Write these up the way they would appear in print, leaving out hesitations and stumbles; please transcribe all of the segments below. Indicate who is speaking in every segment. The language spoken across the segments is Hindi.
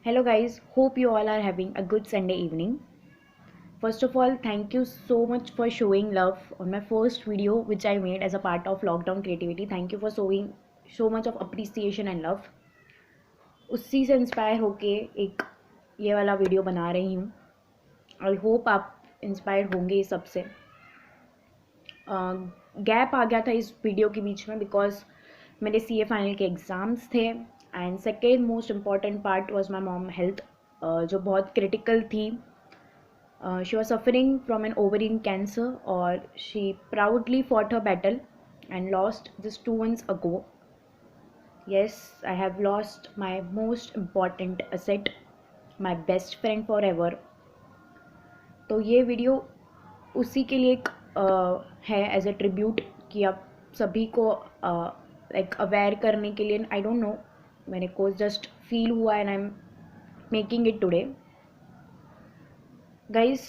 Speaker 1: Hello guys, hope you all are having a good Sunday evening. First of all, thank you so much for showing love on my first video which I made as a part of lockdown creativity. Thank you for showing so much of appreciation and love. उसी से इंस्पायर होके एक ये वाला वीडियो बना रही हूँ. आई होप आप इंस्पायर होंगे इस सबसे. गैप आ गया था इस वीडियो के बीच में बिकॉज मेरे CA फाइनल के एग्ज़ाम्स थे and second most important part was my mom health जो बहुत क्रिटिकल थी. She was suffering from an ovarian cancer, or she proudly fought her battle and lost just 2 months ago. Yes, I have lost my most important asset, my best friend forever. तो ये वीडियो उसी के लिए एक है एज अ ट्रिब्यूट कि आप सभी को लाइक अवेयर करने के लिए. आई डोंट नो, मेरे को जस्ट फील हुआ and I am making it today. Guys,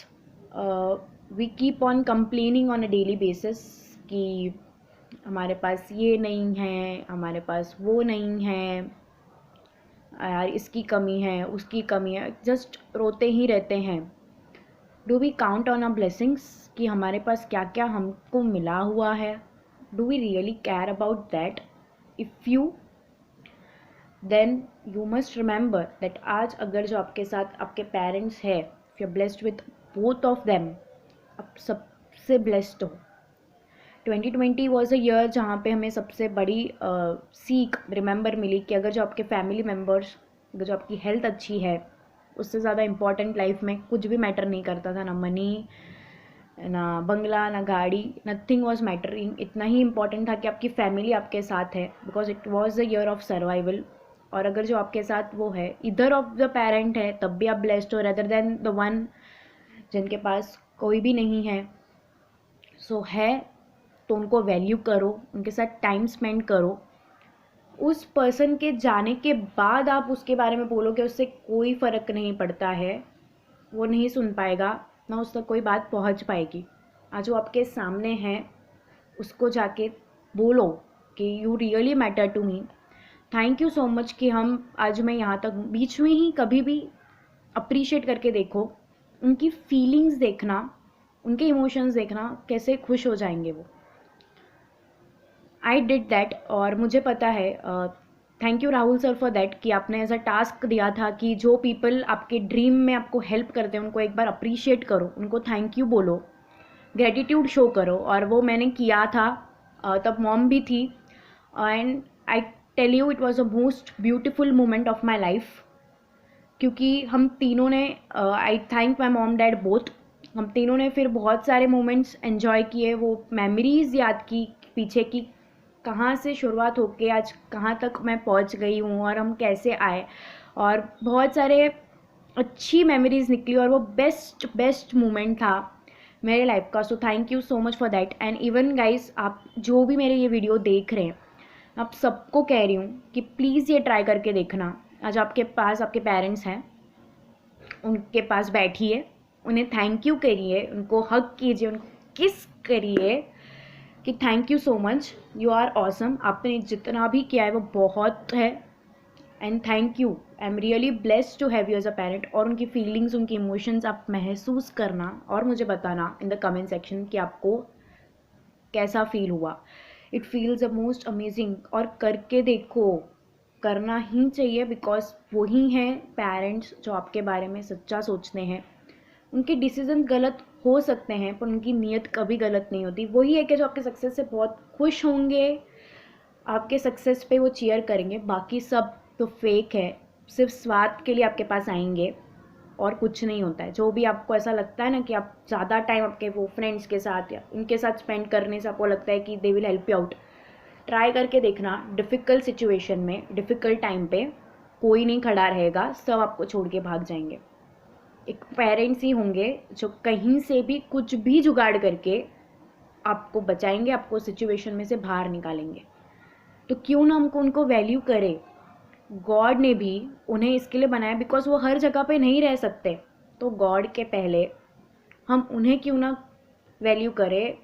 Speaker 1: we keep on complaining on a daily basis कि हमारे पास ये नहीं है, हमारे पास वो नहीं है, यार इसकी कमी है, उसकी कमी है, जस्ट रोते ही रहते हैं. Do we count on our blessings कि हमारे पास क्या क्या हमको मिला हुआ है? Do we really care about that? If you then you must remember that आज अगर जो आपके साथ आपके पेरेंट्स है, if you are blessed with both of them, आप सबसे ब्लेस्ड हो. 2020 वॉज अ ईयर जहाँ पे हमें सबसे बड़ी सीख रिमेंबर मिली कि अगर जो आपके फैमिली मेम्बर्स, अगर जो आपकी हेल्थ अच्छी है, उससे ज़्यादा इम्पॉर्टेंट लाइफ में कुछ भी मैटर नहीं करता था. ना मनी, ना बंगला, ना गाड़ी, नथिंग वॉज मैटरिंग. इतना ही इम्पॉर्टेंट था कि आपकी फैमिली आपके साथ है because it was the year of survival. और अगर जो आपके साथ वो है, इधर ऑफ द पेरेंट है, तब भी आप ब्लेस्ड हो रेदर देन द वन जिनके पास कोई भी नहीं है. सो है तो उनको वैल्यू करो, उनके साथ टाइम स्पेंड करो. उस पर्सन के जाने के बाद आप उसके बारे में बोलोगे, उससे कोई फ़र्क नहीं पड़ता है. वो नहीं सुन पाएगा, ना उस तक कोई बात पहुंच पाएगी. आज वो आपके सामने है, उसको जाके बोलो कि you really matter to me. Thank you so much कि हम आज मैं यहाँ तक बीच में ही कभी भी अप्रिशिएट करके देखो, उनकी फीलिंग्स देखना, उनके इमोशंस देखना, कैसे खुश हो जाएंगे वो. आई डिड दैट और मुझे पता है. Thank you Rahul sir for that कि आपने ऐसा टास्क दिया था कि जो पीपल आपके ड्रीम में आपको हेल्प करते हैं उनको एक बार अप्रिशिएट करो, उनको थैंक यू बोलो, ग्रेटिट्यूड शो करो. और वो मैंने किया था. तब मॉम भी थी and I tell you it was a most beautiful moment of my life. क्योंकि हम तीनों ने, I thank my mom dad both, हम तीनों ने फिर बहुत सारे मोमेंट्स एन्जॉय किए, वो मेमोरीज़ याद की पीछे की, कहाँ से शुरुआत होके आज कहाँ तक मैं पहुँच गई हूँ और हम कैसे आए. और बहुत सारे अच्छी मेमोरीज़ निकली और वो बेस्ट मोमेंट था मेरे लाइफ का. So thank you so much for that. And even guys, आप जो भी मेरे ये वीडियो देख रहे हैं, आप सबको कह रही हूँ कि प्लीज़ ये ट्राई करके देखना. आज आपके पास आपके पेरेंट्स हैं, उनके पास बैठिए, उन्हें थैंक यू करिए, उनको हग कीजिए, उनको किस करिए कि thank you so much, you are awesome. आपने जितना भी किया है वो बहुत है and thank you. I am really blessed to have you as a parent. और उनकी फीलिंग्स, उनकी इमोशंस आप महसूस करना और मुझे बताना इन द कमेंट सेक्शन कि आपको कैसा फील हुआ. It feels the most amazing. और करके देखो, करना ही चाहिए बिकॉज वही हैं पेरेंट्स जो आपके बारे में सच्चा सोचते हैं. उनके डिसीजन गलत हो सकते हैं पर उनकी नीयत कभी गलत नहीं होती. वही है कि जो आपके सक्सेस से बहुत खुश होंगे, आपके सक्सेस पे वो चीयर करेंगे. बाकी सब तो फेक है, सिर्फ स्वार्थ के लिए आपके पास आएंगे और कुछ नहीं होता है. जो भी आपको ऐसा लगता है ना कि आप ज़्यादा टाइम आपके वो फ्रेंड्स के साथ या उनके साथ स्पेंड करने से आपको लगता है कि they will help you out, try करके देखना. डिफ़िकल्ट सिचुएशन में, डिफ़िकल्ट टाइम पे कोई नहीं खड़ा रहेगा, सब आपको छोड़ के भाग जाएंगे. एक पेरेंट्स ही होंगे जो कहीं से भी कुछ भी जुगाड़ करके आपको बचाएंगे, आपको सिचुएशन में से बाहर निकालेंगे. तो क्यों ना हमको उनको वैल्यू करें. गॉड ने भी उन्हें इसके लिए बनाया बिकॉज वो हर जगह पे नहीं रह सकते. तो गॉड के पहले हम उन्हें क्यों ना वैल्यू करें,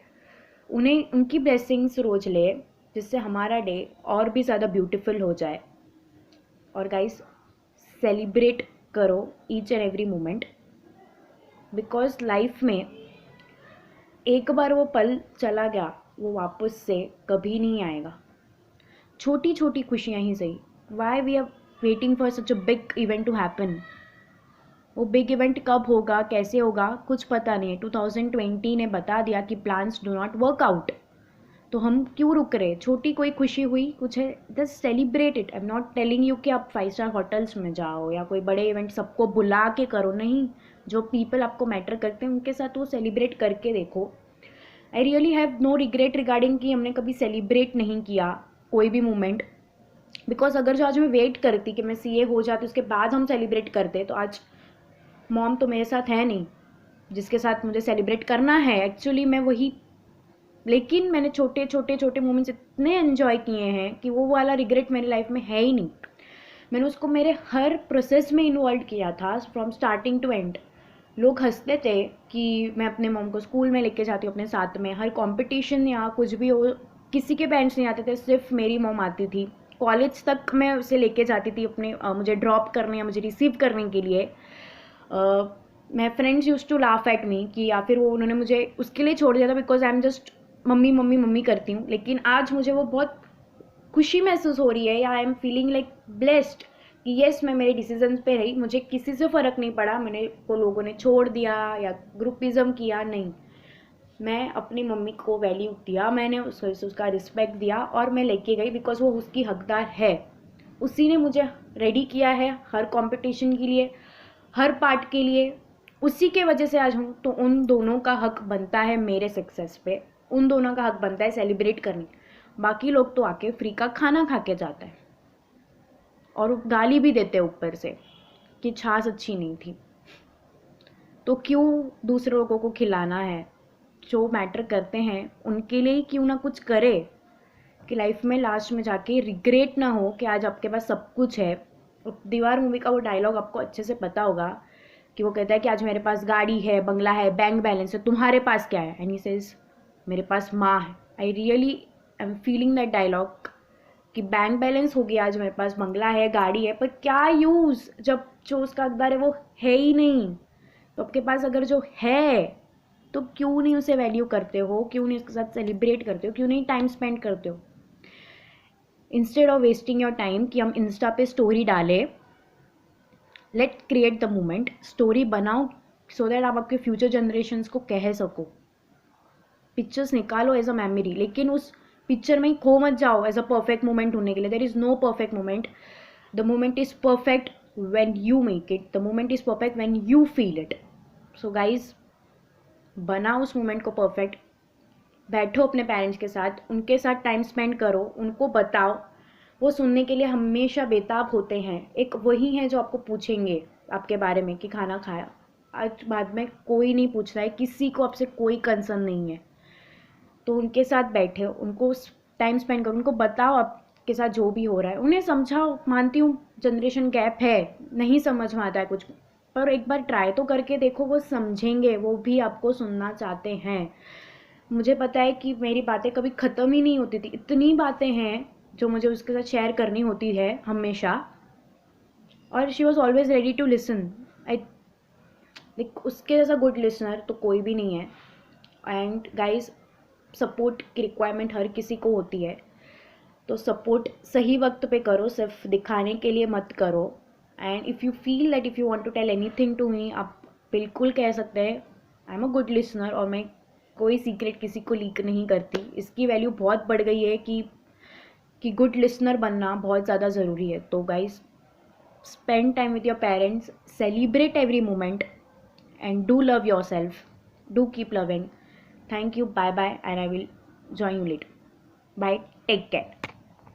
Speaker 1: उन्हें उनकी ब्लेसिंग्स रोज ले, जिससे हमारा डे और भी ज़्यादा ब्यूटीफुल हो जाए. और गाइस, सेलिब्रेट करो each and every moment, because life में एक बार वो पल चला गया वो वापस से कभी नहीं आएगा। छोटी छोटी खुशियाँ ही सही, why we are waiting for such a big event to happen. वो बिग इवेंट कब होगा, कैसे होगा, कुछ पता नहीं है। 2020 ने बता दिया कि plans do not work out, तो हम क्यों रुक रहे। छोटी कोई खुशी हुई, कुछ है, just celebrate it. I am not telling you कि आप 5 स्टार होटल्स में जाओ या कोई बड़े इवेंट सबको बुला के करो, नहीं। जो पीपल आपको मैटर करते हैं उनके साथ वो सेलिब्रेट करके देखो। I really have no regret regarding कि हमने कभी सेलिब्रेट नहीं किया कोई भी मोमेंट, बिकॉज अगर जो आज मैं वेट करती कि मैं सीए हो जाती उसके बाद हम सेलिब्रेट करते, तो आज मॉम तो मेरे साथ है नहीं जिसके साथ मुझे सेलिब्रेट करना है। एक्चुअली मैं वही, लेकिन मैंने छोटे छोटे छोटे मोमेंट्स इतने एंजॉय किए हैं कि वो वाला रिग्रेट मेरी लाइफ में है ही नहीं। मैंने उसको मेरे हर प्रोसेस में इन्वॉल्व किया था, फ्रॉम स्टार्टिंग टू एंड। लोग हंसते थे कि मैं अपने मॉम को स्कूल में लेके जाती हूँ अपने साथ में, हर कंपटीशन या कुछ भी हो किसी के पेरेंट्स नहीं आते थे, सिर्फ मेरी मॉम आती थी। कॉलेज तक मैं उसे लेके जाती थी अपने मुझे ड्रॉप करने या मुझे रिसीव करने के लिए। My friends use to laugh at me कि या फिर वो उन्होंने मुझे उसके लिए छोड़ दिया था because I am just mummy mummy mummy करती हूँ। लेकिन आज मुझे वो बहुत खुशी महसूस हो रही है, या आई एम फीलिंग लाइक ब्लेस्ड कि येस मैं मेरे डिसीजंस पे रही, मुझे किसी से फ़र्क नहीं पड़ा मैंने को लोगों ने छोड़ दिया या ग्रुपिज़म किया, नहीं। मैं अपनी मम्मी को वैल्यू दिया, मैंने उसका रिस्पेक्ट दिया और मैं लेके गई बिकॉज वो उसकी हकदार है। उसी ने मुझे रेडी किया है हर कंपटीशन के लिए, हर पार्ट के लिए। उसी के वजह से आज हूँ, तो उन दोनों का हक बनता है मेरे सक्सेस पे, उन दोनों का हक बनता है सेलिब्रेट करने। बाकी लोग तो आके फ्री का खाना खा के जाता है और गाली भी देते हैं ऊपर से कि छाछ अच्छी नहीं थी। तो क्यों दूसरे लोगों को खिलाना है। जो मैटर करते हैं उनके लिए क्यों ना कुछ करे कि लाइफ में लास्ट में जाके रिग्रेट ना हो कि आज आपके पास सब कुछ है। दीवार मूवी का वो डायलॉग आपको अच्छे से पता होगा कि वो कहता है कि आज मेरे पास गाड़ी है, बंगला है, बैंक बैलेंस है, तुम्हारे पास क्या है। एंड ही सेज मेरे पास माँ है। I really I am feeling that dialogue कि बैंक बैलेंस हो गया, आज मेरे पास बंगला है, गाड़ी है, पर क्या यूज़ जब जो उसका हकदार है वो है ही नहीं। तो आपके पास अगर जो है तो क्यों नहीं उसे वैल्यू करते हो, क्यों नहीं उसके साथ सेलिब्रेट करते हो, क्यों नहीं टाइम स्पेंड करते हो। Instead of wasting your time कि हम इंस्टा पे स्टोरी डालें, let create the moment. Story बनाओ सो दैट आप आपके फ्यूचर जनरेशन्स को कह सको। पिक्चर्स निकालो एज अ मेमोरी, लेकिन उस पिक्चर में ही खो मत जाओ एज अ परफेक्ट मोमेंट होने के लिए। There is no perfect moment. The moment is perfect when you make it, the moment is perfect when you feel it. So guys, बनाओ उस मोमेंट को परफेक्ट। बैठो अपने पेरेंट्स के साथ, उनके साथ टाइम स्पेंड करो, उनको बताओ। वो सुनने के लिए हमेशा बेताब होते हैं। एक वही है जो आपको पूछेंगे आपके बारे में कि खाना खाया। आज बाद में कोई नहीं पूछ रहा है, किसी को आपसे कोई कंसर्न नहीं है। तो उनके साथ बैठे, उनको टाइम स्पेंड करो, उनको बताओ आपके साथ जो भी हो रहा है, उन्हें समझाओ। मानती हूँ जनरेशन गैप है, नहीं समझ में आता है कुछ, पर एक बार ट्राई तो करके देखो, वो समझेंगे, वो भी आपको सुनना चाहते हैं। मुझे पता है कि मेरी बातें कभी ख़त्म ही नहीं होती थी, इतनी बातें हैं जो मुझे उसके साथ शेयर करनी होती है हमेशा, और she was always ready to listen. I like उसके जैसा गुड लिसनर तो कोई भी नहीं है। एंड गाइज, सपोर्ट की रिक्वायरमेंट हर किसी को होती है, तो सपोर्ट सही वक्त पे करो, सिर्फ दिखाने के लिए मत करो। And if you feel that if you want to tell anything to me, आप बिल्कुल कह सकते हैं। I am a good listener और मैं कोई सीक्रेट किसी को लीक नहीं करती। इसकी वैल्यू बहुत बढ़ गई है कि गुड लिसनर बनना बहुत ज़्यादा ज़रूरी है। तो guys, spend time with your parents, celebrate every moment, and do love yourself. Do keep loving. Thank you. Bye bye. And I will join you later. Bye. Take care.